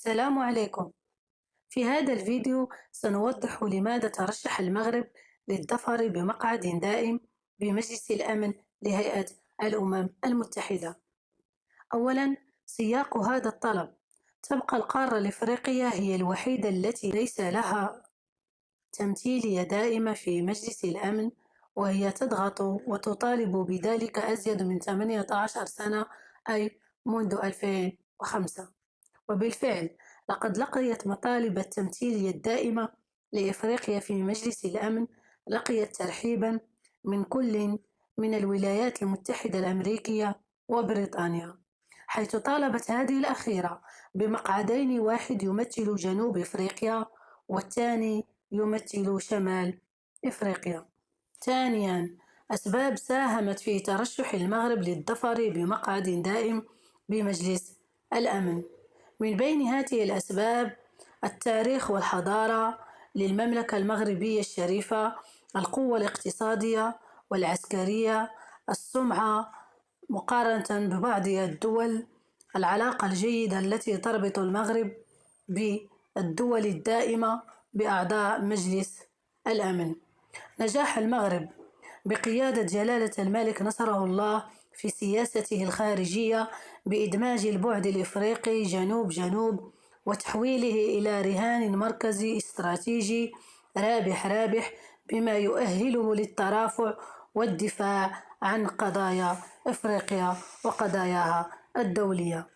السلام عليكم. في هذا الفيديو سنوضح لماذا ترشح المغرب للظفر بمقعد دائم بمجلس الأمن لهيئة الأمم المتحدة. أولاً، سياق هذا الطلب: تبقى القارة الإفريقية هي الوحيدة التي ليس لها تمثيلية دائمة في مجلس الأمن، وهي تضغط وتطالب بذلك أزيد من 18 سنة، أي منذ 2005. وبالفعل لقد لقيت مطالب التمثيلية الدائمة لإفريقيا في مجلس الأمن ترحيباً من كل من الولايات المتحدة الأمريكية وبريطانيا، حيث طالبت هذه الأخيرة بمقعدين، واحد يمثل جنوب إفريقيا والثاني يمثل شمال إفريقيا. ثانياً، أسباب ساهمت في ترشح المغرب للظفر بمقعد دائم بمجلس الأمن. من بين هذه الأسباب: التاريخ والحضارة للمملكة المغربية الشريفة، القوة الاقتصادية والعسكرية، السمعة مقارنة ببعض الدول، العلاقة الجيدة التي تربط المغرب بالدول الدائمة بأعضاء مجلس الأمن. نجاح المغرب بقيادة جلالة الملك نصره الله في سياسته الخارجية بإدماج البعد الإفريقي جنوب وتحويله إلى رهان مركزي استراتيجي رابح، بما يؤهله للترافع والدفاع عن قضايا إفريقيا وقضاياها الدولية.